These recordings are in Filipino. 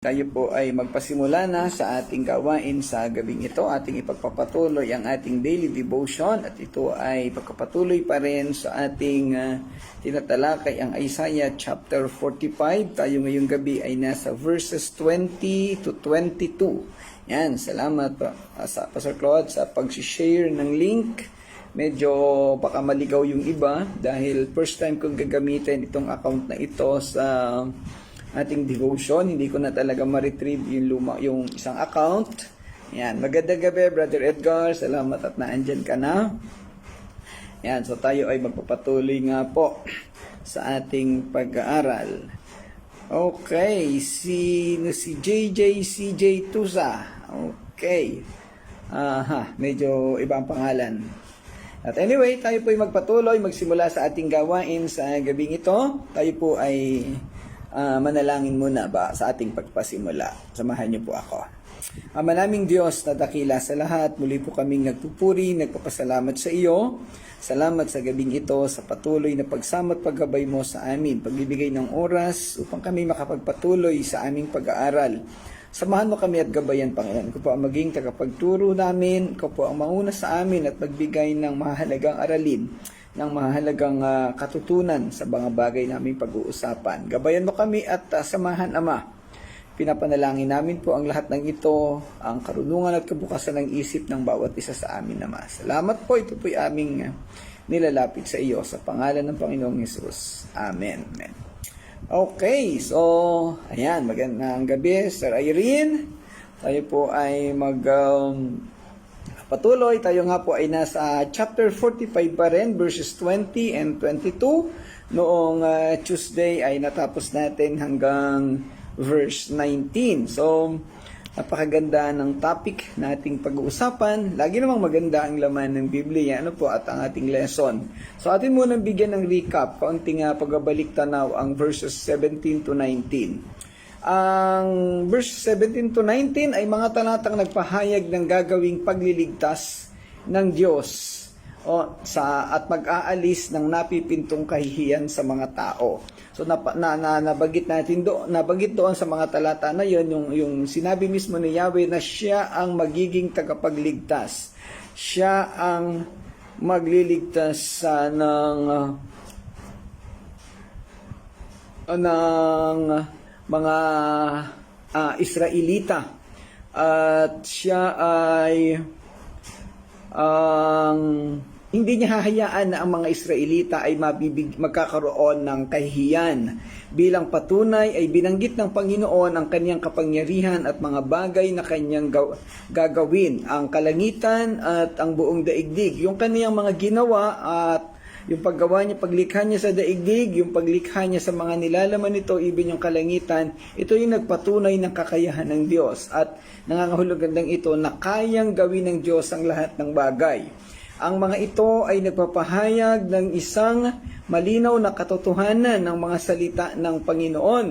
Tayo po ay magpasimula na sa ating gawain sa gabing ito. Ating ipagpapatuloy ang ating daily devotion at ito ay pagpapatuloy pa rin sa ating tinatalakay ang Isaiah chapter 45. Tayo ngayong gabi ay nasa verses 20 to 22. Yan, salamat sa Pastor Claude sa pag-share ng link. Medyo baka maligaw yung iba dahil first time kong gagamitin itong account na ito sa ating devotion. Hindi ko na talaga ma-retrieve yung isang account. Yan, magandang gabi Brother Edgar, salamat at naandyan ka na. Yan, so tayo ay magpapatuloy nga po sa ating pag-aaral. Okay, si CJ Tusa. Okay. Medyo ibang pangalan. At anyway, tayo po ay magpatuloy, magsimula sa ating gawain sa gabing ito. Tayo po ay manalangin muna ba sa ating pagpasimula. Samahan niyo po ako. Ama naming Diyos na dakila sa lahat, muli po kaming nagpupuri, nagpapasalamat sa iyo. Salamat sa gabing ito, sa patuloy na pagsama at paggabay mo sa amin, pagbibigay ng oras upang kami makapagpatuloy sa aming pag-aaral. Samahan mo kami at gabayan, Panginoon. Ikaw po ang maging tagapagturo namin, ikaw po ang mauna sa amin at magbigay ng mahalagang aralin, ng mahalagang katutunan sa mga bagay naming pag-uusapan. Gabayan mo kami at samahan, Ama. Pinapanalangin namin po ang lahat ng ito, ang karunungan at kabukasan ng isip ng bawat isa sa amin, Ama. Salamat po, ito po'y aming nilalapit sa iyo sa pangalan ng Panginoong Hesus. Amen. Amen. Okay, so, ayan, magandang gabi, Sir Irene. Tayo po ay patuloy, tayo nga po ay nasa chapter 45 pa rin, verses 20 and 22. Noong Tuesday ay natapos natin hanggang verse 19. So, napakaganda ng topic na ating pag-uusapan. Lagi namang maganda ang laman ng Biblia, ano po, at ang ating lesson. So, atin munang bigyan ng recap, kaunting pagbabalik tanaw ang verses 17 to 19. Ang verse 17 to 19 ay mga talatang nagpahayag ng gagawing pagliligtas ng Diyos at mag-aalis ng napipintong kahihiyan sa mga tao. So nabanggit doon sa mga talata na yon yung sinabi mismo ni Yahweh na siya ang magiging tagapagligtas. Siya ang magliligtas ng mga Israelita, at siya ay hindi niya hahayaan na ang mga Israelita ay magkakaroon ng kahihiyan. Bilang patunay ay binanggit ng Panginoon ang kanyang kapangyarihan at mga bagay na kanyang gagawin, ang kalangitan at ang buong daigdig. Yung kanyang mga ginawa at yung paggawa niya, paglikha niya sa daigdig, yung paglikha niya sa mga nilalaman nito, even yung kalangitan, ito yung nagpatunay ng kakayahan ng Diyos. At nangangahulugan ng ito na kayang gawin ng Diyos ang lahat ng bagay. Ang mga ito ay nagpapahayag ng isang malinaw na katotohanan ng mga salita ng Panginoon.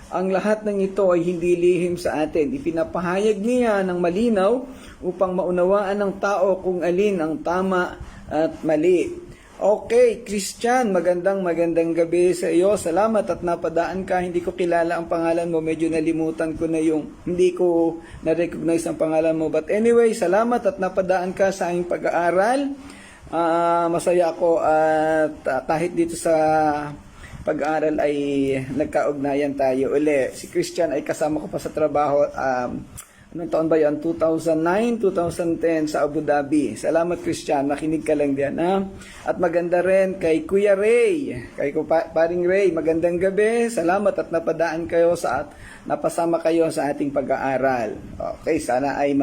Ang lahat ng ito ay hindi lihim sa atin. Ipinapahayag niya ng malinaw upang maunawaan ng tao kung alin ang tama at mali. Okay, Christian, magandang gabi sa iyo. Salamat at napadaan ka. Hindi ko kilala ang pangalan mo. Medyo nalimutan ko na hindi ko na-recognize ang pangalan mo. But anyway, salamat at napadaan ka sa aming pag-aaral. Masaya ako at kahit dito sa pag-aaral ay nagkaugnayan tayo uli. Si Christian ay kasama ko pa sa trabaho. Anong taon ba yan? 2009, 2010 sa Abu Dhabi. Salamat, Christian. Nakinig ka lang diyan, ha? At maganda rin kay Kuya Ray. Kay Paring Ray, magandang gabi. Salamat at napadaan kayo napasama kayo sa ating pag-aaral. Okay, sana ay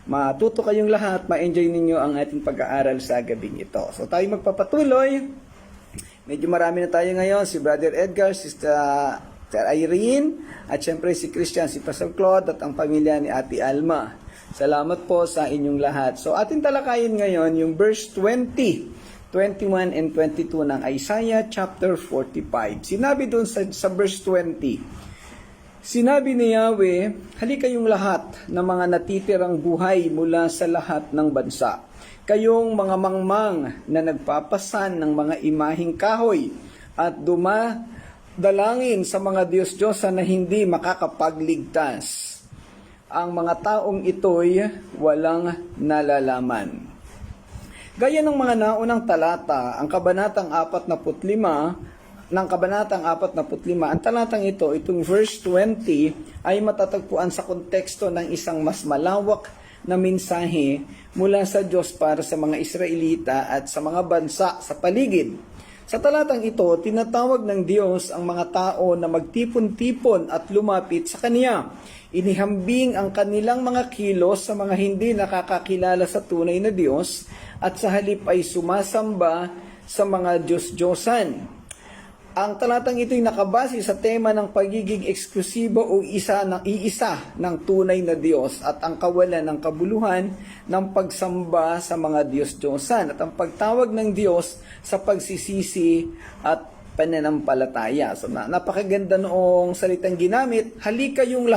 matuto kayong lahat, ma-enjoy ninyo ang ating pag-aaral sa gabing ito. So tayo magpapatuloy. Medyo marami na tayo ngayon. Si Brother Edgar, Sister Irene, at syempre si Christian, si Pastor Claude, at ang pamilya ni Ate Alma. Salamat po sa inyong lahat. So ating talakayin ngayon yung verse 20, 21, and 22 ng Isaiah chapter 45. Sinabi doon sa verse 20, sinabi ni Yahweh, halika kayong lahat na mga natitirang buhay mula sa lahat ng bansa. Kayong mga mangmang na nagpapasan ng mga imaheng kahoy at dalangin sa mga Diyos-Diyosan na hindi makakapagligtas. Ang mga taong ito'y walang nalalaman. Gaya ng mga naunang talata, ang kabanatang 45, ang talatang ito, itong verse 20, ay matatagpuan sa konteksto ng isang mas malawak na mensahe mula sa Diyos para sa mga Israelita at sa mga bansa sa paligid. Sa talatang ito, tinatawag ng Diyos ang mga tao na magtipon-tipon at lumapit sa Kanya. Inihambing ang kanilang mga kilos sa mga hindi nakakakilala sa tunay na Diyos at sa halip ay sumasamba sa mga Diyos-Diyosan. Ang talatang ito'y nakabase sa tema ng pagiging eksklusibo o iisa ng tunay na Diyos at ang kawalan ng kabuluhan ng pagsamba sa mga Diyos-Diyosan at ang pagtawag ng Diyos sa pagsisisi at pananampalataya. So napakaganda noong salitang ginamit, halika yung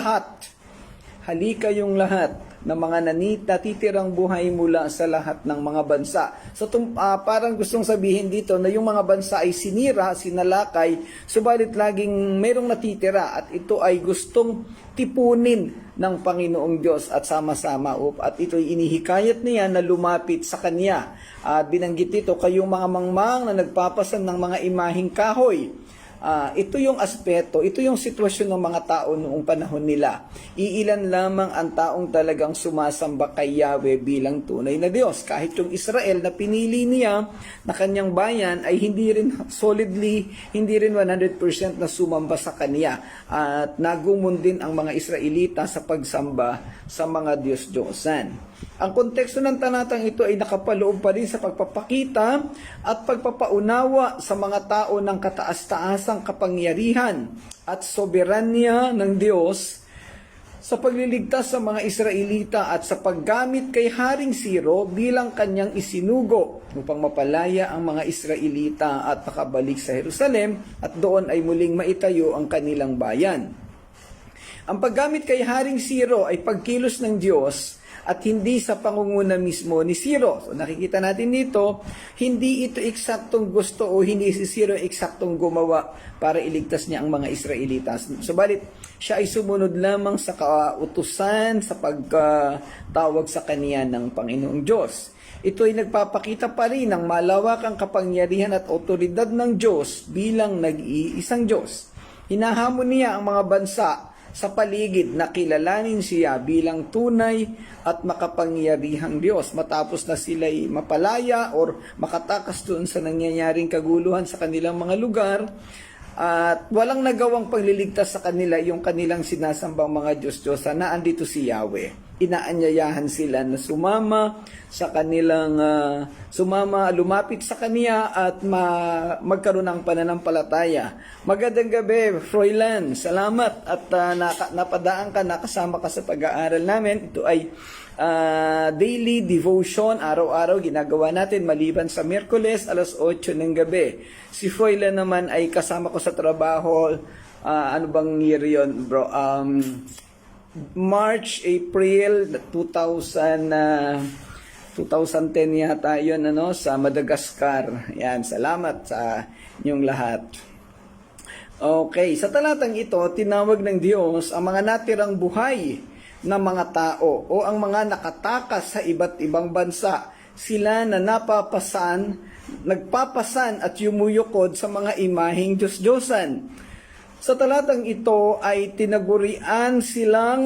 lahat ng mga natitirang buhay mula sa lahat ng mga bansa. So parang gustong sabihin dito na yung mga bansa ay sinira, sinalakay, subalit laging merong natitira at ito ay gustong tipunin ng Panginoong Diyos at sama-sama at ito'y inihikayat niya na lumapit sa Kanya. Binanggit dito, kayong mga mangmang na nagpapasan ng mga imaheng kahoy. Ito yung aspeto, ito yung sitwasyon ng mga tao noong panahon nila. Iilan lamang ang taong talagang sumasamba kay Yahweh bilang tunay na Diyos. Kahit yung Israel na pinili niya na kanyang bayan ay hindi rin 100% na sumamba sa Kanya. At nagumon din ang mga Israelita sa pagsamba sa mga Diyos-Diyosan. Ang konteksto ng talatang ito ay nakapaloob pa rin sa pagpapakita at pagpapaunawa sa mga tao ng kataas-taasang kapangyarihan at soberanya ng Diyos sa pagliligtas sa mga Israelita at sa paggamit kay Haring Siro bilang kanyang isinugo upang mapalaya ang mga Israelita at makabalik sa Jerusalem at doon ay muling maitayo ang kanilang bayan. Ang paggamit kay Haring Siro ay pagkilos ng Diyos at hindi sa pangunguna mismo ni Siro. So nakikita natin dito, hindi ito eksaktong gusto o hindi si Siro eksaktong gumawa para iligtas niya ang mga Israelitas. Subalit, siya ay sumunod lamang sa kautusan, sa pagtawag sa kaniya ng Panginoong Diyos. Ito ay nagpapakita pa rin ng malawakang kapangyarihan at otoridad ng Diyos bilang nag-iisang Diyos. Hinahamon niya ang mga bansa sa paligid na kilalanin siya bilang tunay at makapangyarihang Diyos matapos na sila'y mapalaya or makatakas doon sa nangyayaring kaguluhan sa kanilang mga lugar at walang nagawang pagliligtas sa kanila yung kanilang sinasambang mga Diyos-Diyosan na andito si Yahweh. Inaanyayahan sila na sumama sa kanilang lumapit sa Kanya at magkaroon ng pananampalataya. Magandang gabi, Froilan. Salamat at napadaan ka, nakasama ka sa pag-aaral namin. Ito ay daily devotion, araw-araw ginagawa natin maliban sa Miyerkules alas 8 ng gabi. Si Froilan naman ay kasama ko sa trabaho. Ano bang year yun, bro? March, April 2010 yata yun, sa Madagascar. Yan, salamat sa inyong lahat. Okay, sa talatang ito, tinawag ng Diyos ang mga natirang buhay ng mga tao o ang mga nakatakas sa iba't ibang bansa. Sila na nagpapasan at yumuyukod sa mga imaheng Diyos-Diyosan. Sa talatang ito ay tinagurian silang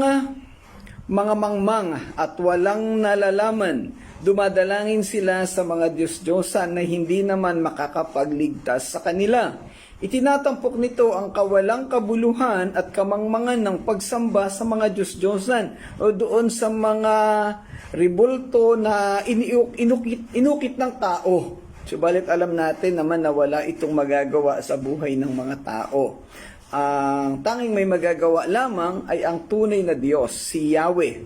mga mangmang at walang nalalaman. Dumadalangin sila sa mga Diyos-Diyosan na hindi naman makakapagligtas sa kanila. Itinatampok nito ang kawalang kabuluhan at kamangmangan ng pagsamba sa mga Diyos-Diyosan o doon sa mga ribulto na inukit ng tao. Subalit alam natin naman na wala itong magagawa sa buhay ng mga tao. Ang tanging may magagawa lamang ay ang tunay na Diyos, si Yahweh.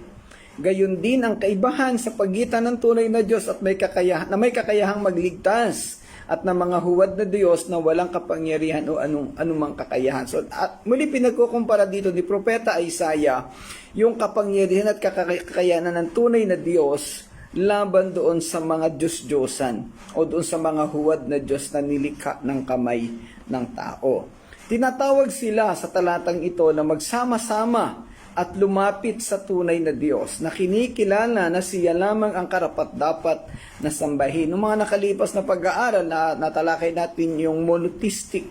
Gayon din ang kaibahan sa pagitan ng tunay na Diyos at may kakayahang magligtas at ng mga huwad na Diyos na walang kapangyarihan o anumang kakayahan. So, muli pinagkukumpara dito ni Propeta Isaiah yung kapangyarihan at kakayanan ng tunay na Diyos laban doon sa mga Diyos-Diyosan o doon sa mga huwad na Diyos na nilikha ng kamay ng tao. Tinatawag sila sa talatang ito na magsama-sama at lumapit sa tunay na Diyos, na kinikilala na siya lamang ang karapat-dapat na sambahin. Noong mga nakalipas na pag-aaral, na natalakay natin yung monotheistic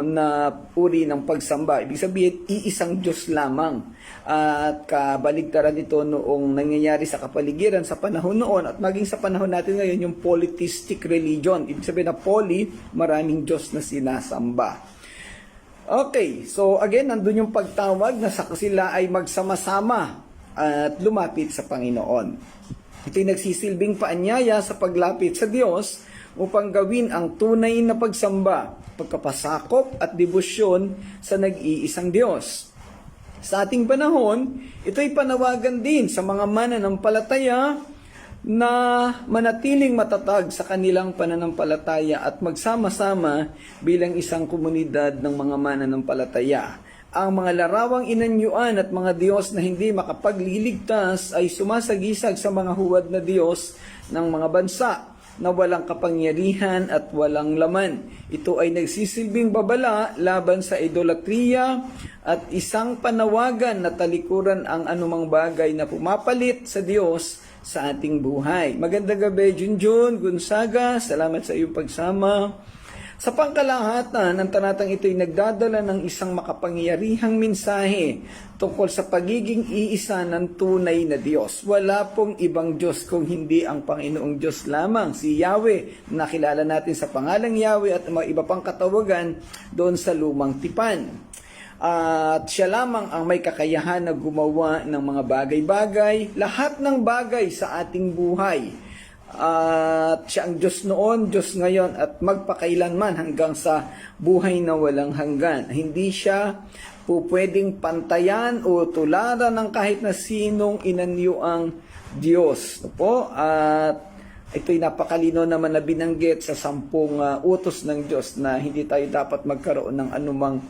na uri ng pagsamba. Ibig sabihin, iisang Diyos lamang. At kabaligtaran ito noong nangyayari sa kapaligiran sa panahon noon at maging sa panahon natin ngayon, yung polytheistic religion. Ibig sabihin na poly, maraming Diyos na sinasamba. Okay, so again, nandun yung pagtawag na sila ay magsama-sama at lumapit sa Panginoon. Ito'y nagsisilbing paanyaya sa paglapit sa Diyos upang gawin ang tunay na pagsamba, pagkapasakop at debosyon sa nag-iisang Diyos. Sa ating panahon, ito'y panawagan din sa mga mananampalataya na manatiling matatag sa kanilang pananampalataya at magsama-sama bilang isang komunidad ng mga mananampalataya. Ang mga larawang inanyuan at mga Diyos na hindi makapagliligtas ay sumasagisag sa mga huwad na Diyos ng mga bansa na walang kapangyarihan at walang laman. Ito ay nagsisilbing babala laban sa idolatriya at isang panawagan na talikuran ang anumang bagay na pumapalit sa Diyos sa ating buhay. Magandang gabi, Junjun, Gonzaga. Salamat sa iyong pagsama. Sa pangkalahatan, ang talatang ito'y nagdadala ng isang makapangyarihang mensahe tungkol sa pagiging iisa ng tunay na Diyos. Wala pong ibang Diyos kung hindi ang Panginoong Diyos lamang, si Yahweh. Nakilala natin sa pangalang Yahweh at mga iba pang katawagan doon sa lumang tipan. At siya lamang ang may kakayahan na gumawa ng mga bagay-bagay, lahat ng bagay sa ating buhay. At siya ang Diyos noon, Diyos ngayon, at magpakailanman hanggang sa buhay na walang hanggan. Hindi siya po pwedeng pantayan o tularan ng kahit na sinong inanyuang Diyos. Po? At ito'y napakalino naman na binanggit sa 10 utos ng Diyos na hindi tayo dapat magkaroon ng anumang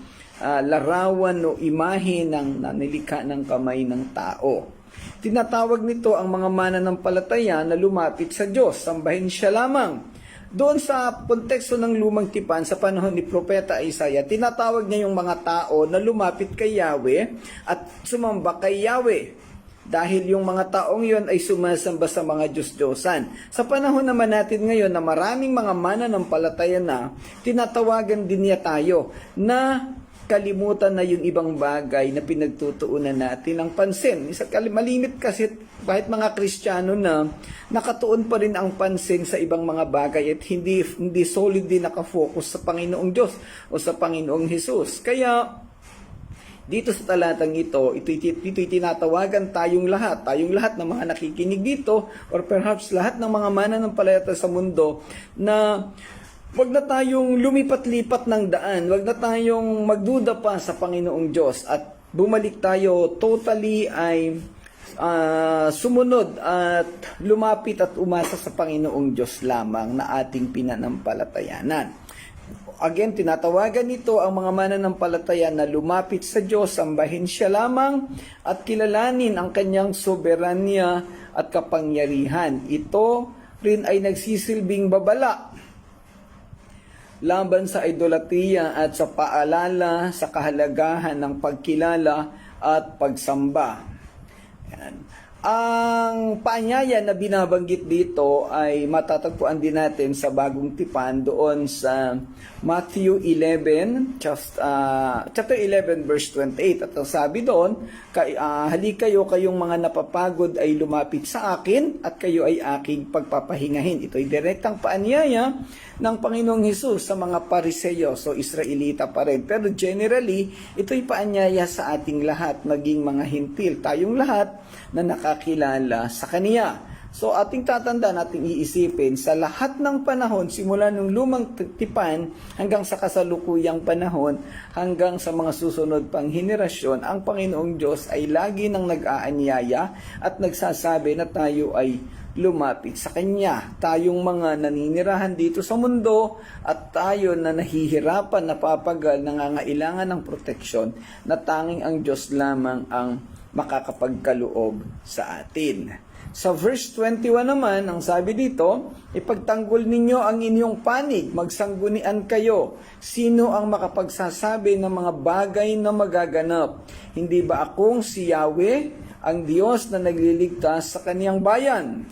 larawan o imahe ng nilikha ng kamay ng tao. Tinatawag nito ang mga mananampalataya na lumapit sa Diyos, sambahin siya lamang. Doon sa konteksto ng lumang tipan sa panahon ni Propeta Isaiah, tinatawag niya yung mga tao na lumapit kay Yahweh at sumamba kay Yahweh. Dahil yung mga taong yon ay sumasamba sa mga Diyos-Diyosan. Sa panahon naman natin ngayon na maraming mga mananampalataya na, tinatawagan din niya tayo na kalimutan na yung ibang bagay na pinagtutuunan natin ng pansin. Malimit kasi kahit mga Kristiyano na nakatuon pa rin ang pansin sa ibang mga bagay at hindi solid din nakafocus sa Panginoong Diyos o sa Panginoong Hesus. Kaya dito sa talatang ito'y tinatawagan tayong lahat ng mga nakikinig dito or perhaps lahat ng mga mananampalataya sa mundo na wag na tayong lumipat-lipat ng daan, wag na tayong magduda pa sa Panginoong Diyos at bumalik tayo totally ay sumunod at lumapit at umasa sa Panginoong Diyos lamang na ating pinanampalatayanan. Again, tinatawagan nito ang mga mananampalataya na lumapit sa Diyos, sambahin siya lamang at kilalanin ang kanyang soberanya at kapangyarihan. Ito rin ay nagsisilbing babala laban sa idolatriya at sa paalala sa kahalagahan ng pagkilala at pagsamba. Yan. Ang paanyaya na binabanggit dito ay matatagpuan din natin sa Bagong Tipan doon sa Matthew 11, chapter 11 verse 28. At ang sabi doon, halika kayong mga napapagod ay lumapit sa akin at kayo ay aking pagpapahingahin. Ito ay direktang paanyaya ng Panginoong Hesus sa mga Pariseo, so Israelita pa rin. Pero generally, ito'y paanyaya sa ating lahat, maging mga hintil, tayong lahat na nakakilala sa Kaniya. So ating tatanda, nating iisipin, sa lahat ng panahon, simula nung lumang tipan hanggang sa kasalukuyang panahon, hanggang sa mga susunod pang henerasyon, ang Panginoong Diyos ay lagi nang nag-aanyaya at nagsasabi na tayo ay lumapit sa Kanya. Tayong mga naninirahan dito sa mundo at tayo na nahihirapan, napapagal, nangangailangan ng proteksyon, na tanging ang Diyos lamang ang makakapagkaloob sa atin. Sa verse 21 naman, ang sabi dito, ipagtanggol ninyo ang inyong panig, magsanggunian kayo. Sino ang makapagsasabi ng mga bagay na magaganap? Hindi ba akong si Yahweh, ang Diyos na nagliligtas sa kaniyang bayan?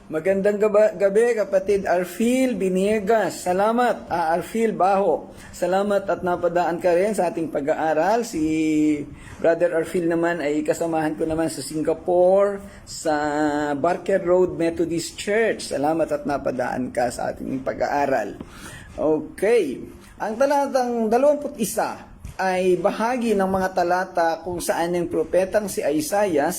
Magandang gabi, kapatid Arfil Biniegas. Salamat, Arfil Baho. Salamat at napadaan ka rin sa ating pag-aaral. Si Brother Arfil naman ay kasamahan ko naman sa Singapore, sa Barker Road Methodist Church. Salamat at napadaan ka sa ating pag-aaral. Okay. Ang talatang 21 ay bahagi ng mga talata kung saan ang propetang si Isaiah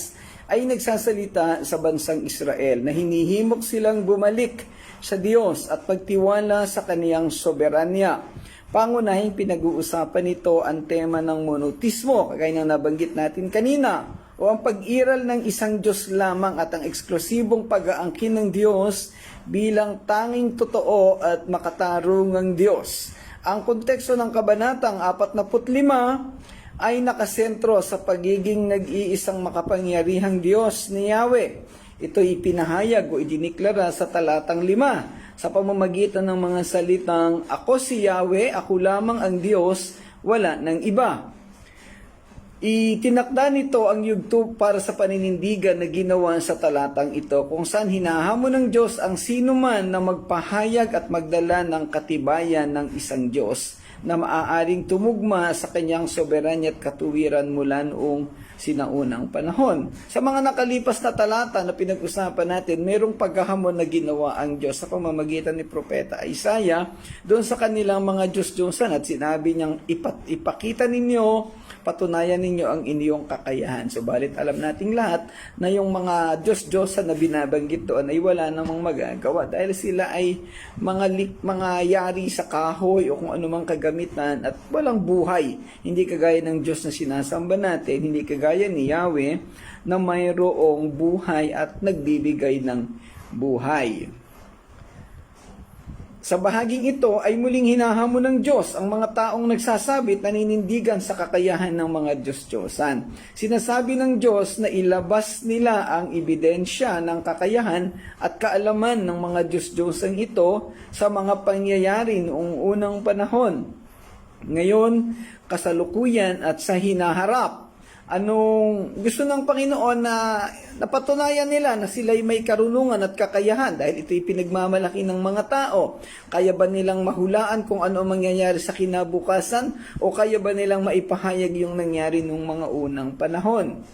ay nagsasalita sa bansang Israel na hinihimok silang bumalik sa Diyos at pagtiwala sa kaniyang soberanya. Pangunahing pinag-uusapan nito ang tema ng monotismo, kagaya ng nabanggit natin kanina, o ang pag-iral ng isang Diyos lamang at ang eksklusibong pag-aangkin ng Diyos bilang tanging totoo at makatarungang Diyos. Ang konteksto ng kabanatang 45 ay nakasentro sa pagiging nag-iisang makapangyarihang Diyos ni Yahweh. Ito'y ipinahayag o idiniklara sa talatang 5 sa pamamagitan ng mga salitang, "Ako si Yahweh, ako lamang ang Diyos, wala ng iba." Itinakda nito ang yugto para sa paninindigan na ginawa sa talatang ito kung saan hinahamon ng Diyos ang sinuman na magpahayag at magdala ng katibayan ng isang Diyos na maaaring tumugma sa kanyang soberanya at katuwiran mula noong sinaunang panahon. Sa mga nakalipas na talata na pinag-usapan natin, mayroong paghahamon na ginawa ang Diyos sa pamamagitan ni Propeta Isaiah doon sa kanilang mga Diyos-Diyosan at sinabi niyang ipakita ninyo, patunayan ninyo ang inyong kakayahan. Subalit alam nating lahat na yung mga Diyos-Diyosan na binabanggit doon ay wala namang magagawa dahil sila ay mga yari sa kahoy o kung anumang kagamitan at walang buhay. Hindi kagaya ng Diyos na sinasamba natin, hindi kagaya ni Yahweh na mayroong buhay at nagbibigay ng buhay. Sa bahaging ito ay muling hinahamon ng Diyos ang mga taong nagsasabit na ninindigan sa kakayahan ng mga Diyos-Diyosan. Sinasabi ng Diyos na ilabas nila ang ebidensya ng kakayahan at kaalaman ng mga Diyos-Diyosan ito sa mga pangyayari noong unang panahon. Ngayon, kasalukuyan at sa hinaharap. Anong gusto ng Panginoon na napatunayan nila na sila'y may karunungan at kakayahan dahil ito'y pinagmamalaki ng mga tao. Kaya ba nilang mahulaan kung ano ang mangyayari sa kinabukasan o kaya ba nilang maipahayag yung nangyari nung mga unang panahon?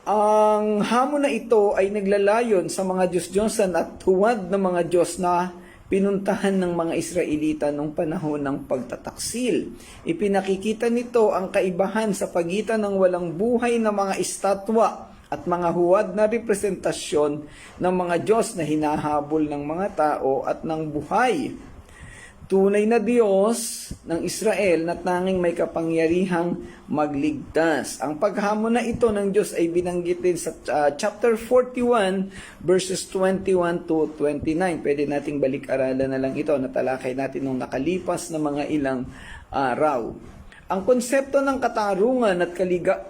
Ang hamon na ito ay naglalayon sa mga Diyos-Diyosan at huwad ng mga Diyos na pinuntahan ng mga Israelita noong panahon ng pagtataksil. Ipinakikita nito ang kaibahan sa pagitan ng walang buhay na mga estatwa at mga huwad na representasyon ng mga Diyos na hinahabol ng mga tao at ng buhay. Tunay na Diyos ng Israel na tanging may kapangyarihang magligtas. Ang paghamon na ito ng Diyos ay binanggit din sa chapter 41 verses 21 to 29. Pwede nating balik-aralan na lang ito. Natalakay natin nung nakalipas na mga ilang araw. Ang konsepto ng katarungan at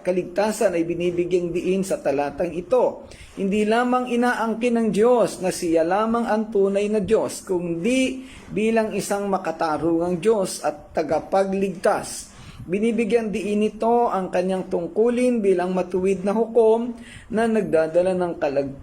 kaligtasan ay binibigyang diin sa talatang ito. Hindi lamang inaangkin ng Diyos na siya lamang ang tunay na Diyos, kundi bilang isang makatarungang Diyos at tagapagligtas. Binibigyan diin nito ang kanyang tungkulin bilang matuwid na hukom na nagdadala ng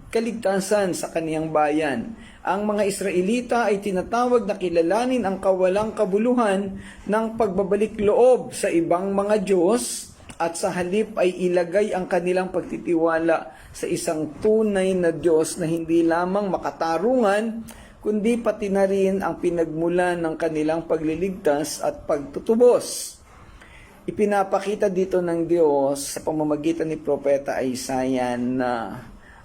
kaligtasan sa kaniyang bayan. Ang mga Israelita ay tinatawag na kilalanin ang kawalang kabuluhan ng pagbabalik loob sa ibang mga Diyos at sa halip ay ilagay ang kanilang pagtitiwala sa isang tunay na Diyos na hindi lamang makatarungan, kundi pati na rin ang pinagmulan ng kanilang pagliligtas at pagtutubos. Ipinapakita dito ng Diyos sa pamamagitan ni Propeta Isaiah na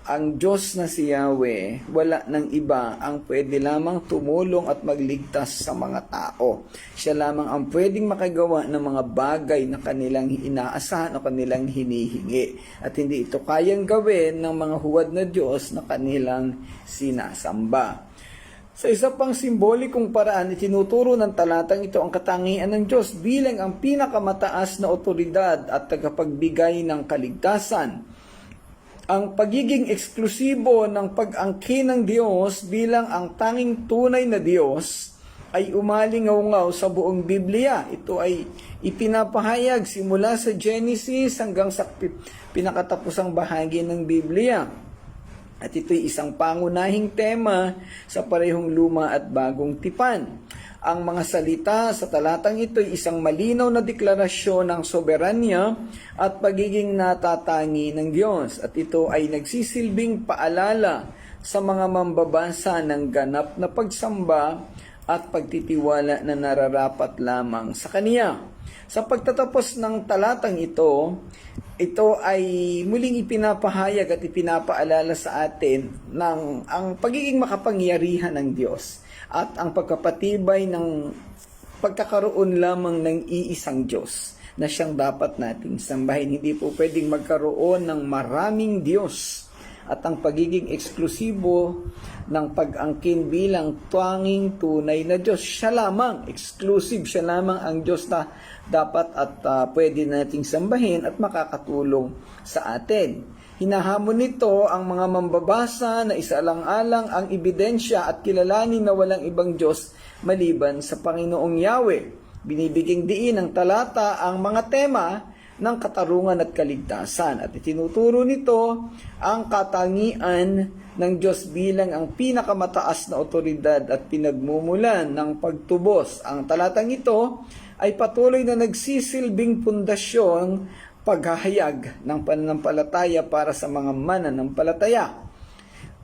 ang Diyos na si Yahweh, wala ng iba ang pwede lamang tumulong at magligtas sa mga tao. Siya lamang ang pwedeng makagawa ng mga bagay na kanilang inaasahan o kanilang hinihingi. At hindi ito kayang gawin ng mga huwad na Diyos na kanilang sinasamba. Sa isa pang simbolikong paraan, itinuturo ng talatang ito ang katangian ng Diyos bilang ang pinakamataas na otoridad at tagapagbigay ng kaligtasan. ang pagiging eksklusibo ng pag-angkin ng Diyos bilang ang tanging tunay na Diyos ay umalingaw-ngaw sa buong Biblia. Ito ay ipinapahayag simula sa Genesis hanggang sa pinakatapusang bahagi ng Biblia. At ito'y isang pangunahing tema sa parehong luma at bagong tipan. Ang mga salita sa talatang ito ay isang malinaw na deklarasyon ng soberanya at pagiging natatangi ng Diyos. At ito ay nagsisilbing paalala sa mga mambabasa ng ganap na pagsamba at pagtitiwala na nararapat lamang sa Kaniya. Sa pagtatapos ng talatang ito ay muling ipinapahayag at ipinapaalala sa atin ng ang pagiging makapangyarihan ng Diyos at ang pagkapatibay ng pagkakaroon lamang ng iisang Diyos na siyang dapat nating sambahin. Hindi po pwedeng magkaroon ng maraming Diyos at ang pagiging eksklusibo ng pag-angkin bilang tanging tunay na Diyos. Siya lamang, exclusive, siya lamang ang Diyos na dapat at pwede nating sambahin at makakatulong sa atin. Hinahamon nito ang mga mambabasa na isaalang-alang ang ebidensya at kilalanin na walang ibang Diyos maliban sa Panginoong Yahweh. Binibiging diin ng talata ang mga tema ng katarungan at kaligtasan at itinuturo nito ang katangian ng Diyos bilang ang pinakamataas na otoridad at pinagmumulan ng pagtubos. Ang talatang ito ay patuloy na nagsisilbing pundasyong paghahayag ng pananampalataya para sa mga mananampalataya.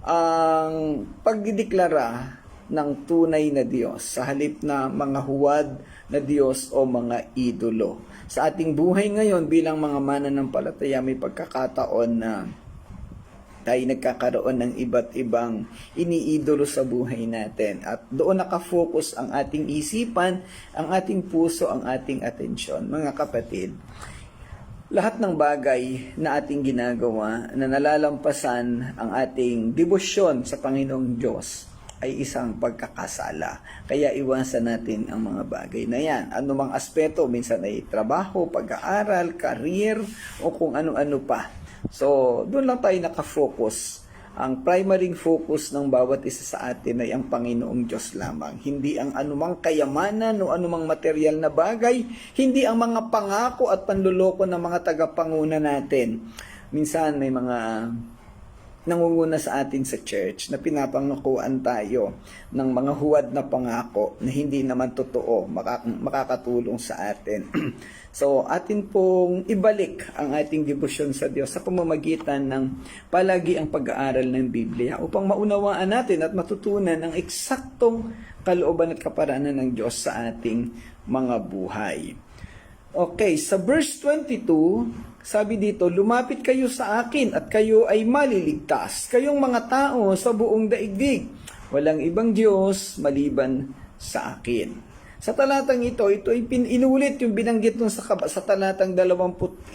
Ang pagdideklara ng tunay na Diyos sa halip na mga huwad na Diyos o mga idolo. Sa ating buhay ngayon bilang mga mananampalataya, may pagkakataon na tayo nagkakaroon ng iba't ibang iniidolo sa buhay natin. At doon nakafocus ang ating isipan, ang ating puso, ang ating atensyon. Mga kapatid, lahat ng bagay na ating ginagawa na nalalampasan ang ating debosyon sa Panginoong Diyos ay isang pagkakasala. Kaya iwasan natin ang mga bagay na yan. Anumang aspeto, minsan ay trabaho, pag-aaral, career, o kung ano-ano pa. So, doon lang tayo nakafocus. Ang primary focus ng bawat isa sa atin ay ang Panginoong Diyos lamang. Hindi ang anumang kayamanan o anumang material na bagay, hindi ang mga pangako at panluloko ng mga tagapanguna natin. Minsan may mga nangunguna sa atin sa church na pinapangakuan tayo ng mga huwad na pangako na hindi naman totoo, makakatulong sa atin. So, atin pong ibalik ang ating debosyon sa Diyos sa pamamagitan ng palagi ang pag-aaral ng Biblia upang maunawaan natin at matutunan ang eksaktong kalooban at kaparanan ng Diyos sa ating mga buhay. Okay, sa verse 22, sabi dito, lumapit kayo sa akin at kayo ay maliligtas. Kayong mga tao sa buong daigdig. Walang ibang Diyos maliban sa akin. Sa talatang ito ay inulit yung binanggit nun sa talatang 20,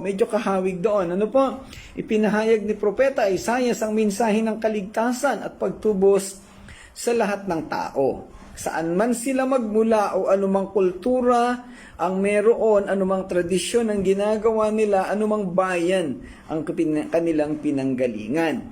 medyo kahawig doon. Ano po? Ipinahayag ni Propeta Isaias ang mensahe ng kaligtasan at pagtubos sa lahat ng tao. Saan man sila magmula o anumang kultura ang meron, anumang tradisyon ang ginagawa nila, anumang bayan ang kanilang pinanggalingan.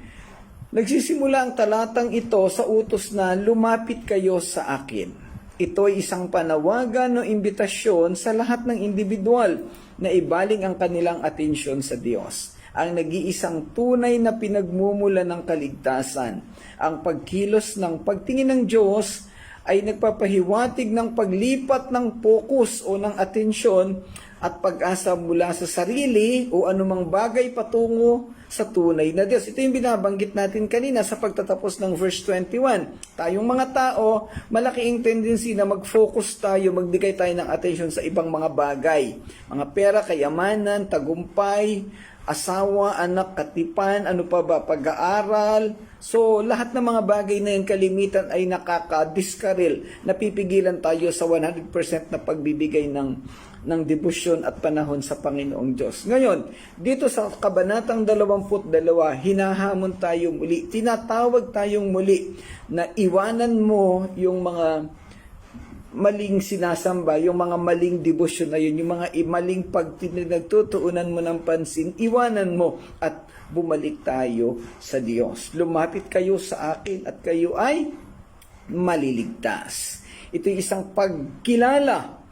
Nagsisimula ang talatang ito sa utos na lumapit kayo sa akin. Ito ay isang panawagan o imbitasyon sa lahat ng individual na ibaling ang kanilang atensyon sa Diyos. Ang nag-iisang tunay na pinagmumula ng kaligtasan. Ang pagkilos ng pagtingin ng Diyos ay nagpapahiwatig ng paglipat ng focus o ng atensyon at pag-asa mula sa sarili o anumang bagay patungo sa tunay na Diyos. Ito yung binabanggit natin kanina sa pagtatapos ng verse 21. Tayong mga tao, malaking tendency na mag-focus tayo, magbigay tayo ng atensyon sa ibang mga bagay. Mga pera, kayamanan, tagumpay, asawa, anak, katipan, ano pa ba, pag-aaral. So, lahat ng mga bagay na yan kalimitan ay nakaka-diskaril. Napipigilan tayo sa 100% na pagbibigay ng debosyon at panahon sa Panginoong Diyos. Ngayon, dito sa Kabanatang 22, hinahamon tayo muli, tinatawag tayong muli na iwanan mo yung mga maling sinasamba, yung mga maling debosyon na yun, yung mga maling pagtutuunan mo ng pansin, iwanan mo at bumalik tayo sa Diyos. Lumapit kayo sa akin at kayo ay maliligtas. Ito'y isang pagkilala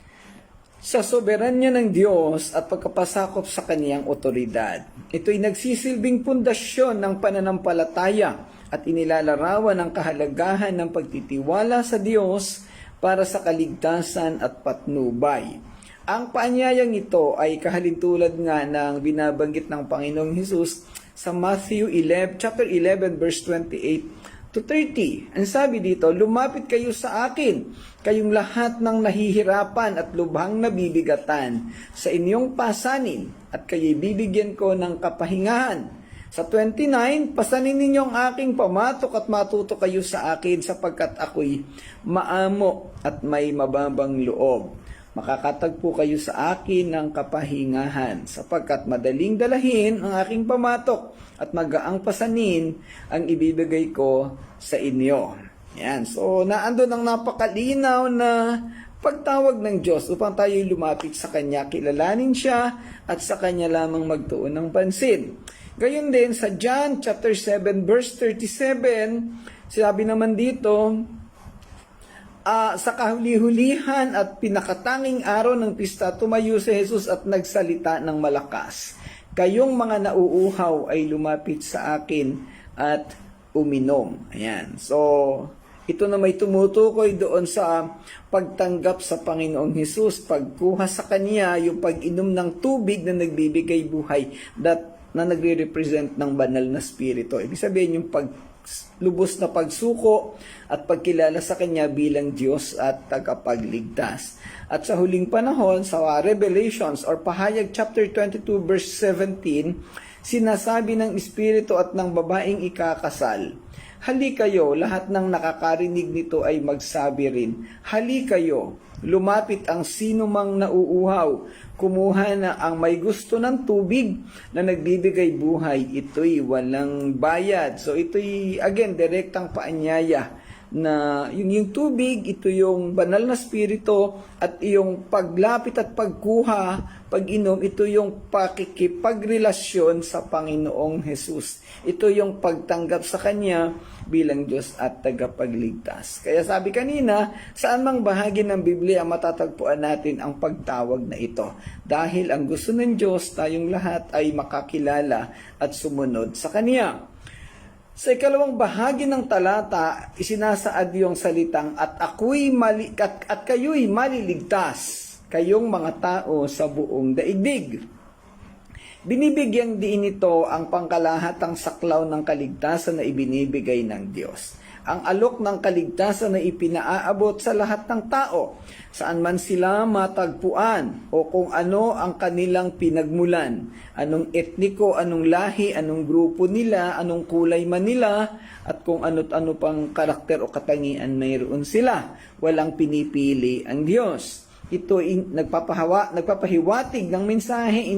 sa soberanya ng Diyos at pagkapasakop sa kaniyang otoridad. Ito'y nagsisilbing pundasyon ng pananampalataya at inilalarawan ang kahalagahan ng pagtitiwala sa Diyos para sa kaligtasan at patnubay. Ang paanyayang ito ay kahalintulad nga ng binabanggit ng Panginoong Hesus sa Matthew 11, chapter 11, verse 28 to 30. Ang sabi dito, lumapit kayo sa akin, kayong lahat ng nahihirapan at lubhang nabibigatan sa inyong pasanin, at kayo'y bibigyan ko ng kapahingahan. Sa 29, pasanin ninyo ang aking pamatok at matuto kayo sa akin sapagkat ako'y maamo at may mababang loob. Makakatagpo kayo sa akin ng kapahingahan sapagkat madaling dalahin ang aking pamatok at magaang pasanin ang ibibigay ko sa inyo. Yan. So, naandun ang napakalinaw na pagtawag ng Diyos upang tayo lumapit sa Kanya, kilalanin Siya at sa Kanya lamang magtuon ng pansin. Gayon din sa John chapter 7 verse 37, sinabi naman dito, sa kahuli-hulihan at pinakatanging araw ng pista, tumayo si Jesus at nagsalita ng malakas. Kayong mga nauuhaw ay lumapit sa akin at uminom. Ayan. So, ito na may tumutukoy doon sa pagtanggap sa Panginoong Hesus, pagkuha sa Kanya, yung pag-inom ng tubig na nagbibigay buhay, na nagre-represent ng banal na spirito. Ibig sabihin yung lubos na pagsuko at pagkilala sa Kanya bilang Diyos at tagapagligtas. At sa huling panahon, sa Revelations or Pahayag chapter 22 verse 17, sinasabi ng Espiritu at ng babaeng ikakasal, hali kayo, lahat ng nakakarinig nito ay magsabi rin, hali kayo, lumapit ang sino mang nauuhaw, kumuha na ang may gusto ng tubig na nagbibigay buhay, ito'y walang bayad. So ito'y, again, direktang paanyaya na yung tubig, ito yung banal na spirito at yung paglapit at pagkuha, pag-inom, ito yung pakikipagrelasyon sa Panginoong Hesus. Ito yung pagtanggap sa Kanya bilang Diyos at tagapagligtas. Kaya sabi kanina, saan mang bahagi ng Biblia matatagpuan natin ang pagtawag na ito. Dahil ang gusto ng Diyos, tayong lahat ay makakilala at sumunod sa Kanya. Sa ikalawang bahagi ng talata, isinasaad yung salitang at kayo'y maliligtas, kayong mga tao sa buong daigdig. Binibigyang diin ito ang pangkalahatang saklaw ng kaligtasan na ibinibigay ng Diyos. Ang alok ng kaligtasan na ipinaaabot sa lahat ng tao, saan man sila matagpuan o kung ano ang kanilang pinagmulan, anong etniko, anong lahi, anong grupo nila, anong kulay man nila, at kung ano't ano pang karakter o katangian mayroon sila. Walang pinipili ang Diyos. Ito nagpapahiwatig ng mensahe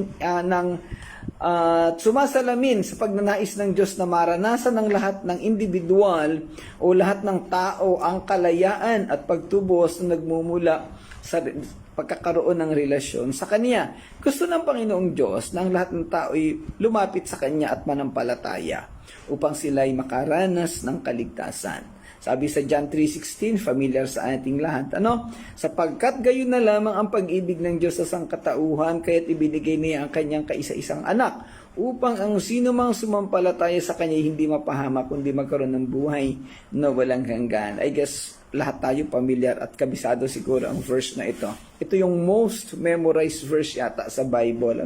sumasalamin sa pagnanais ng Diyos na maranasan ng lahat ng individual o lahat ng tao ang kalayaan at pagtubos na nagmumula sa pagkakaroon ng relasyon sa Kanya. Gusto ng Panginoong Diyos na ang lahat ng tao ay lumapit sa Kanya at manampalataya upang sila ay makaranas ng kaligtasan. Sabi sa John 3:16, familiar sa ating lahat, sapagkat gayon na lamang ang pag-ibig ng Diyos sa sangkatauhan, kaya't ibinigay niya ang Kanyang kaisa-isang anak, upang ang sino mang sumampalataya sa Kanya hindi mapahamak, kundi magkaroon ng buhay na walang hanggan. I guess lahat tayo pamilyar at kabisado siguro ang verse na ito. Ito yung most memorized verse yata sa Bible.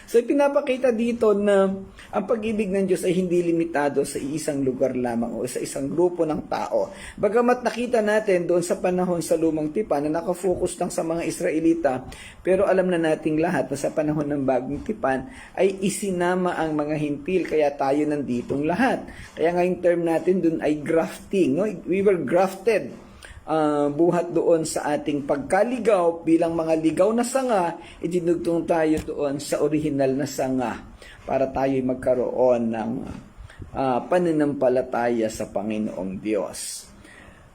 So pinapakita dito na ang pag-ibig ng Diyos ay hindi limitado sa isang lugar lamang o sa isang grupo ng tao. Bagamat nakita natin doon sa panahon sa Lumang Tipan na nakafocus lang sa mga Israelita, pero alam na nating lahat na sa panahon ng Bagong Tipan ay isinama ang mga hintil, kaya tayo nanditong lahat. Kaya nga yung term natin doon ay grafting. We were grafted. Buhat doon sa ating pagkaligaw bilang mga ligaw na sanga, idinugtong tayo doon sa orihinal na sanga para tayo magkaroon ng pananampalataya sa Panginoong Diyos.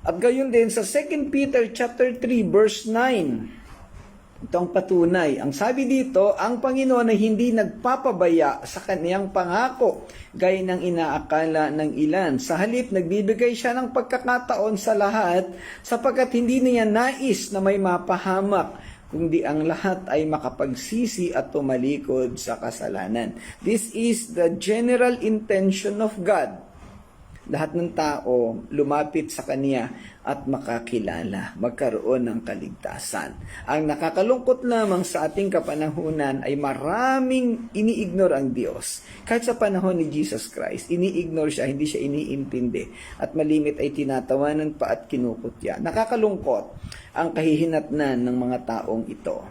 At gayon din sa 2 Peter chapter 3 verse 9, Ito ang patunay. Ang sabi dito, ang Panginoon ay hindi nagpapabaya sa kaniyang pangako, gaya ng inaakala ng ilan. Sa halip, nagbibigay siya ng pagkakataon sa lahat, sapagkat hindi niya nais na may mapahamak, kundi ang lahat ay makapagsisi at tumalikod sa kasalanan. This is the general intention of God. Lahat ng tao lumapit sa Kanya at makakilala, magkaroon ng kaligtasan. Ang nakakalungkot lamang sa ating kapanahunan ay maraming iniignore ang Diyos. Kahit sa panahon ni Jesus Christ, iniignore siya, hindi siya iniintindi. At malimit ay tinatawanan pa at kinukutya. Nakakalungkot ang kahihinatnan ng mga taong ito.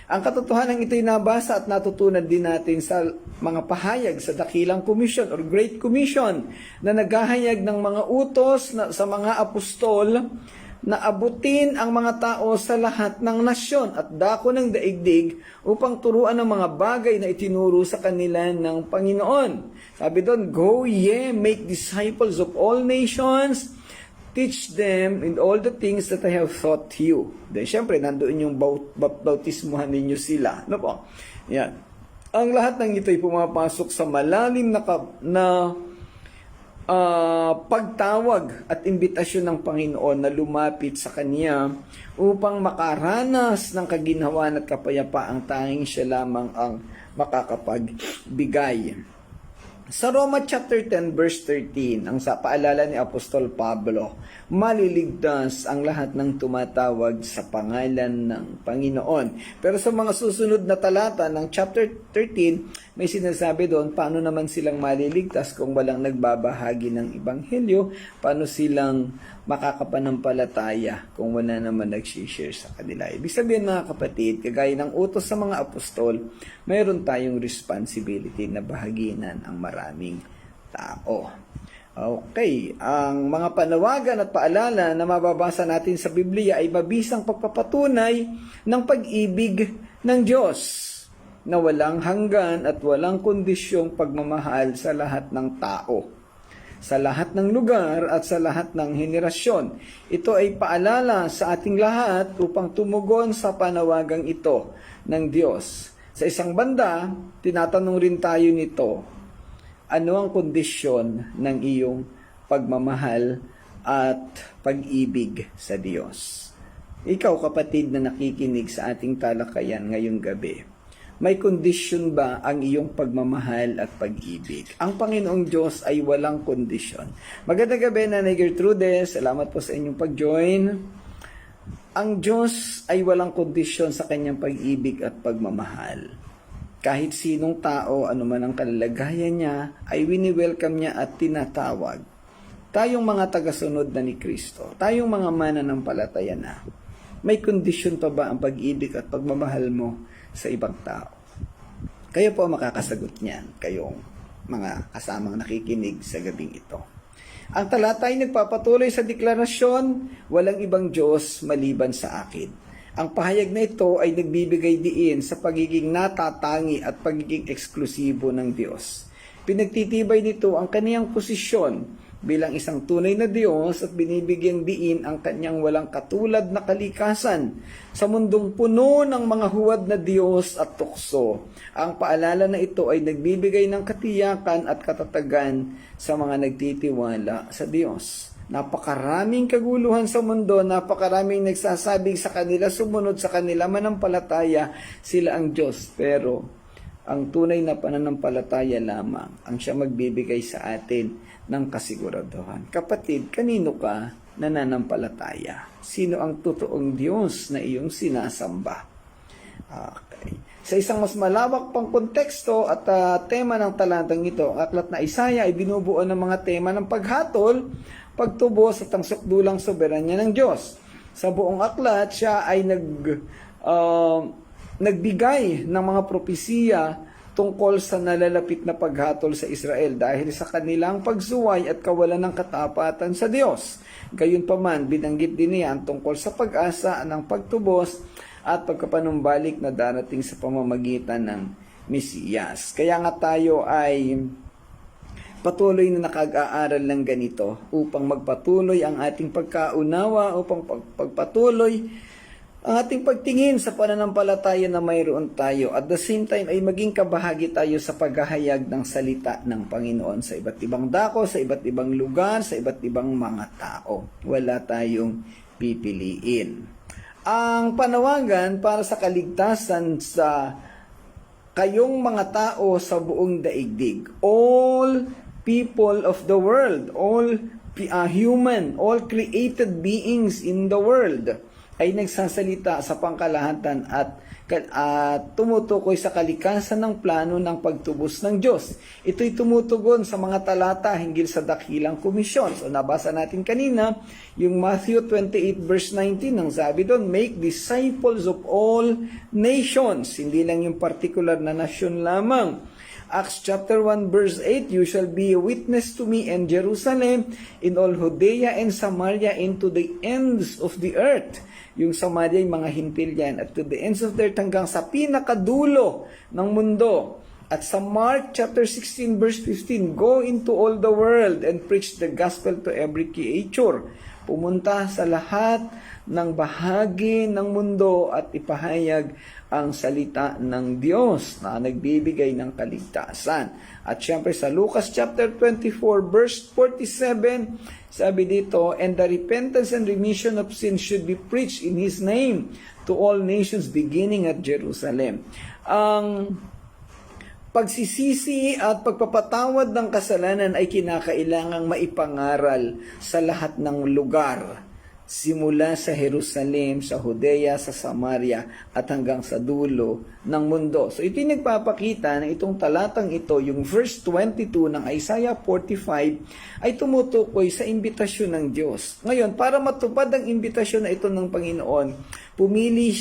Ang katotohanan ito'y nabasa at natutunan din natin sa mga pahayag sa Dakilang Commission or Great Commission na naghahayag ng mga utos sa mga apostol na abutin ang mga tao sa lahat ng nasyon at dako ng daigdig upang turuan ang mga bagay na itinuro sa kanila ng Panginoon. Sabi doon, "Go ye, make disciples of all nations, teach them in all the things that I have taught you." Then, syempre, nandoon yung bautismuhan ninyo sila. Ano po? Yan. Ang lahat ng ito ay pumapasok sa malalim na pagtawag at imbitasyon ng Panginoon na lumapit sa Kanya upang makaranas ng kaginhawan at kapayapaang tanging siya lamang ang makakapagbigay. Sa Roma chapter 10 verse 13, ang sa paalala ni Apostol Pablo, maliligtas ang lahat ng tumatawag sa pangalan ng Panginoon. Pero sa mga susunod na talata ng chapter 13, may sinasabi doon, paano naman silang maliligtas kung walang nagbabahagi ng Ebanghelyo? Paano silang makakapanampalataya kung wala naman nag-share sa kanila? Ibig sabihin, mga kapatid, kagaya ng utos sa mga apostol, mayroon tayong responsibility na bahaginan ang maraming tao. Okay, ang mga panawagan at paalala na mababasa natin sa Biblia ay mabisang pagpapatunay ng pag-ibig ng Diyos na walang hanggan at walang kondisyong pagmamahal sa lahat ng tao, sa lahat ng lugar at sa lahat ng henerasyon. Ito ay paalala sa ating lahat upang tumugon sa panawagang ito ng Diyos. Sa isang banda, tinatanong rin tayo nito, ano ang kondisyon ng iyong pagmamahal at pag-ibig sa Diyos? Ikaw, kapatid na nakikinig sa ating talakayan ngayong gabi, may kondisyon ba ang iyong pagmamahal at pag-ibig? Ang Panginoong Diyos ay walang kondisyon. Magandang gabi, Nanay Gertrude. Salamat po sa inyong pag-join. Ang Diyos ay walang kondisyon sa kanyang pag-ibig at pagmamahal. Kahit sinong tao, anuman ang kalalagayan niya, ay wini-welcome niya at tinatawag. Tayong mga tagasunod na ni Kristo, tayong mga mananampalataya na, may kondisyon pa ba ang pag-ibig at pagmamahal mo sa ibang tao? Kayo po makakasagot niyan, kayong mga kasamang nakikinig sa gabing ito. Ang talata ay nagpapatuloy sa deklarasyon, walang ibang Diyos maliban sa akin. Ang pahayag na ito ay nagbibigay diin sa pagiging natatangi at pagiging eksklusibo ng Diyos. Pinagtitibay nito ang kaniyang posisyon bilang isang tunay na Diyos at binibigyang diin ang kanyang walang katulad na kalikasan sa mundong puno ng mga huwad na Diyos at tukso. Ang paalala na ito ay nagbibigay ng katiyakan at katatagan sa mga nagtitiwala sa Diyos. Napakaraming kaguluhan sa mundo, napakaraming nagsasabing sa kanila sumunod sa kanila manampalataya sila ang Diyos. Pero ang tunay na pananampalataya lamang ang siya magbibigay sa atin ng kasiguraduhan. Kapatid, kanino ka nananampalataya? Sino ang totoong Diyos na iyong sinasamba? Okay. Sa isang mas malawak pang konteksto at tema ng talatang ito, ang aklat na Isaya ay binubuo ng mga tema ng paghatol, pagtubos at ang sukdulang soberanya ng Diyos. Sa buong aklat, siya ay nagbigay ng mga propesiya tungkol sa nalalapit na paghatol sa Israel dahil sa kanilang pagsuway at kawalan ng katapatan sa Diyos. Gayunpaman, binanggit din niya ang tungkol sa pag-asa ng pagtubos at pagkapanumbalik na darating sa pamamagitan ng Mesiyas. Kaya nga tayo ay patuloy na nakag-aaral ng ganito upang magpatuloy ang ating pagkaunawa, upang pagpatuloy ang ating pagtingin sa pananampalataya na mayroon tayo, at the same time ay maging kabahagi tayo sa paghahayag ng salita ng Panginoon sa iba't ibang dako, sa iba't ibang lugar, sa iba't ibang mga tao. Wala tayong pipiliin. Ang panawagan para sa kaligtasan sa kayong mga tao sa buong daigdig, all people of the world, all human, all created beings in the world, ay nagsasalita sa pangkalahatan at tumutukoy sa kalikasan ng plano ng pagtubos ng Diyos. Ito'y tumutugon sa mga talata hinggil sa dakilang komisyon. So nabasa natin kanina yung Matthew 28 verse 19, ang sabi doon, make disciples of all nations, hindi lang yung particular na nasyon lamang. Acts chapter 1 verse 8, you shall be a witness to me in Jerusalem, in all Judea and Samaria, and to the ends of the earth. Yung Samaria, yung mga hintil yan, at to the ends of the earth, hanggang sa pinakadulo ng mundo. At sa Mark chapter 16 verse 15, go into all the world and preach the gospel to every creature. Pumunta sa lahat ng bahagi ng mundo at ipahayag ang salita ng Diyos na nagbibigay ng kaligtasan. At syempre sa Lucas chapter 24 verse 47, sabi dito, and the repentance and remission of sins should be preached in His name to all nations beginning at Jerusalem. Ang pagsisisi at pagpapatawad ng kasalanan ay kinakailangang maipangaral sa lahat ng lugar, simula sa Jerusalem, sa Judea, sa Samaria, at hanggang sa dulo ng mundo. So ito'y nagpapakita na itong talatang ito, yung verse 22 ng Isaiah 45, ay tumutukoy sa imbitasyon ng Diyos. Ngayon, para matupad ang imbitasyon na ito ng Panginoon, pumipili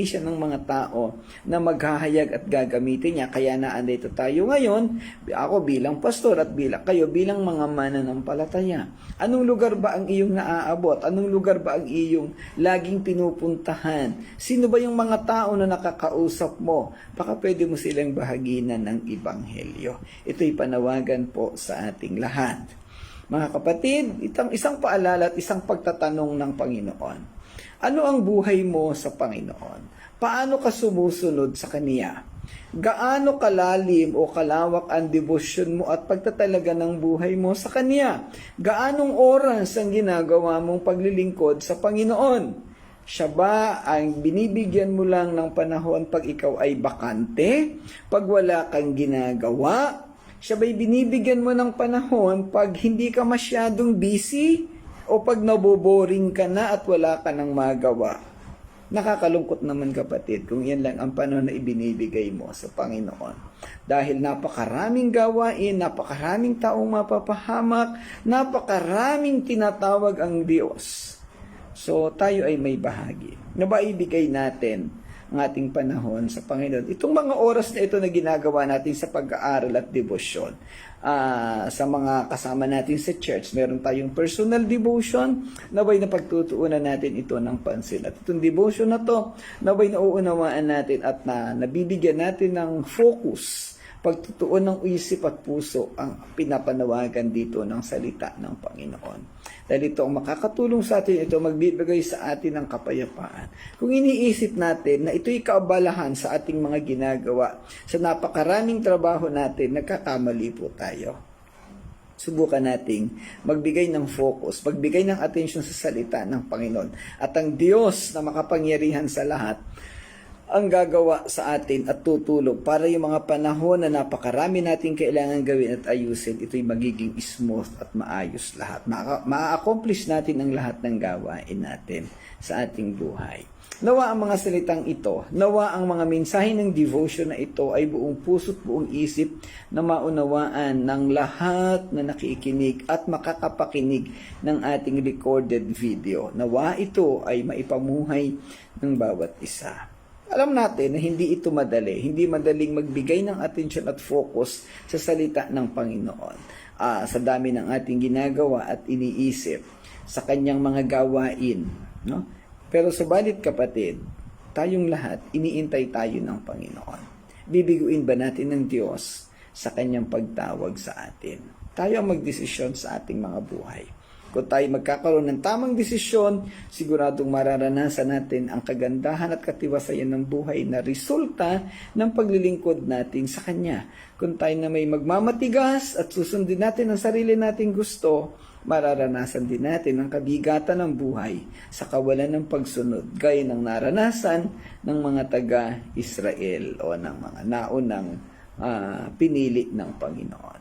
siya ng mga tao na maghahayag at gagamitin niya. Kaya naandito tayo ngayon, ako bilang pastor at kayo bilang mga mananampalataya. Anong lugar ba ang iyong naaabot? Anong lugar ba ang iyong laging pinupuntahan? Sino ba yung mga tao na nakakausap mo? Baka pwede mo silang bahaginan ng Ebanghelyo. Ito'y panawagan po sa ating lahat. Mga kapatid, isang paalala at isang pagtatanong ng Panginoon. Ano ang buhay mo sa Panginoon? Paano ka sumusunod sa Kaniya? Gaano kalalim o kalawak ang debosyon mo at pagtatalaga ng buhay mo sa Kaniya? Gaanong oras ang ginagawa mong paglilingkod sa Panginoon? Siya ba ang binibigyan mo lang ng panahon pag ikaw ay bakante? Pag wala kang ginagawa? Siya ba'y binibigyan mo ng panahon pag hindi ka masyadong busy? O pag naboboring ka na at wala ka nang magawa? Nakakalungkot naman kapatid kung yan lang ang panahon na ibinibigay mo sa Panginoon. Dahil napakaraming gawain, napakaraming taong mapapahamak, napakaraming tinatawag ang Diyos. So tayo ay may bahagi na maibigay natin ang ating panahon sa Panginoon. Itong mga oras na ito na ginagawa natin sa pag-aaral at debosyon, sa mga kasama natin sa church, meron tayong personal devotion, naway na pagtutuunan natin ito ng pansin. At itong devotion na to, naway nauunawaan natin at nabibigyan natin ng focus, pagtutuon ng isip at puso ang pinapanawagan dito ng salita ng Panginoon. Dahil ito ang makakatulong sa atin, ito magbibigay sa atin ng kapayapaan. Kung iniisip natin na ito'y kaabalahan sa ating mga ginagawa, sa napakaraming trabaho natin, nagkakamali po tayo. Subukan nating magbigay ng focus, magbigay ng attention sa salita ng Panginoon. At ang Diyos na makapangyarihan sa lahat, ang gagawa sa atin at tutulog para yung mga panahon na napakarami natin kailangan gawin at ayusin, ito'y magiging smooth at maayos lahat. Ma-accomplish natin ang lahat ng gawain natin sa ating buhay. Nawa ang mga salitang ito, nawa ang mga mensahe ng devotion na ito ay buong puso't buong isip na maunawaan ng lahat na nakikinig at makakapakinig ng ating recorded video. Nawa ito ay maipamuhay ng bawat isa. Alam natin na hindi ito madali, hindi madaling magbigay ng attention at focus sa salita ng Panginoon. Sa dami ng ating ginagawa at iniisip sa kanyang mga gawain. No? Pero subalit kapatid, tayong lahat, iniintay tayo ng Panginoon. Bibiguin ba natin ng Diyos sa kanyang pagtawag sa atin? Tayo ang magdesisyon sa ating mga buhay. Kung tayo magkakaroon ng tamang desisyon, siguradong mararanasan natin ang kagandahan at katiwasayan ng buhay na resulta ng paglilingkod natin sa Kanya. Kung tayo na may magmamatigas at susundin natin ang sarili nating gusto, mararanasan din natin ang kabigatan ng buhay sa kawalan ng pagsunod, gaya ng naranasan ng mga taga-Israel o ng mga naunang pinili ng Panginoon.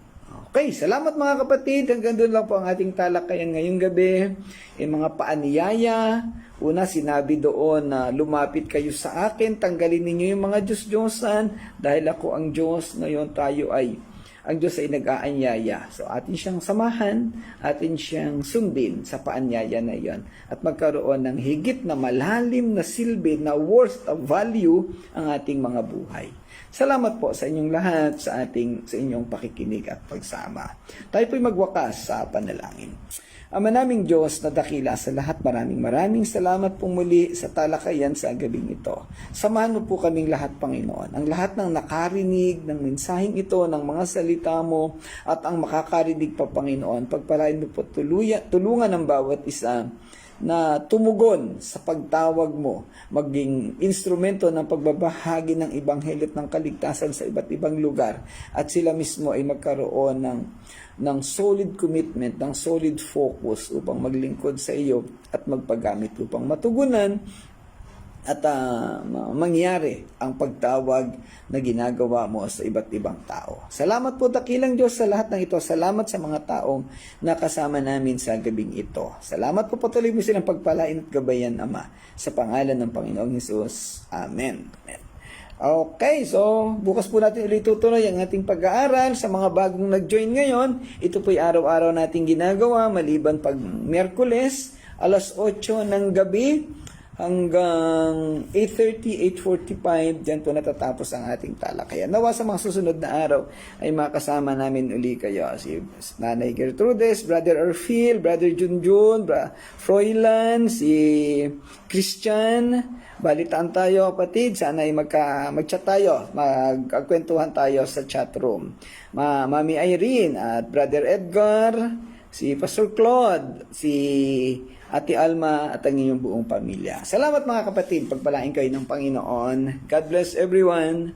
Okay, salamat mga kapatid. Hanggang doon lang po ang ating talakayan ngayong gabi. Mga paaniyaya. Una, sinabi doon na lumapit kayo sa akin, tanggalin ninyo yung mga Diyos-Diyosan, dahil ako ang Diyos. Ngayon tayo ang Diyos ay nag-aanyaya. So atin siyang samahan, atin siyang sundin sa paanyaya na iyon. At magkaroon ng higit na malalim na silbi na worth of value ang ating mga buhay. Salamat po sa inyong lahat sa inyong pakikinig at pagsama. Tayo po'y magwakas sa panalangin. Ama naming Diyos na dakila sa lahat, maraming salamat po muli sa talakayan sa gabing ito. Samahan mo po kaming lahat, Panginoon. Ang lahat ng nakarinig ng mensaheng ito, ng mga salita mo, at ang makakarinig pa, Panginoon, pagpalain mo po tulungan ng bawat isa na tumugon sa pagtawag mo, maging instrumento ng pagbabahagi ng ebanghelyo at ng kaligtasan sa iba't ibang lugar, at sila mismo ay magkaroon ng solid commitment, ng solid focus upang maglingkod sa iyo at magpagamit upang matugunan at mangyari ang pagtawag na ginagawa mo sa iba't ibang tao. Salamat po dakilang Diyos sa lahat ng ito. Salamat sa mga taong nakasama namin sa gabing ito. Salamat po, patuloy mo silang pagpalain at gabayan, Ama, sa pangalan ng Panginoong Hesus. Amen. Amen. Okay, so bukas po natin ulit tutuloy ang ating pag-aaral. Sa mga bagong nag-join ngayon, ito po'y araw-araw nating ginagawa maliban pag Miyerkules, alas 8 ng gabi hanggang 8:30, 8:45, diyan po natatapos ang ating talakayan. Nawa sa mga susunod na araw ay makasama namin uli kayo. Si Nanay Gertrudes, Brother Orfil, Brother Junjun, Froilan, si Christian. Balitaan tayo, kapatid. Sana ay mag-chat tayo, magkwentuhan tayo sa chat room. Mami Irene at Brother Edgar, si Pastor Claude, si Ate Alma at ang inyong buong pamilya. Salamat mga kapatid. Pagpalain kayo ng Panginoon. God bless everyone.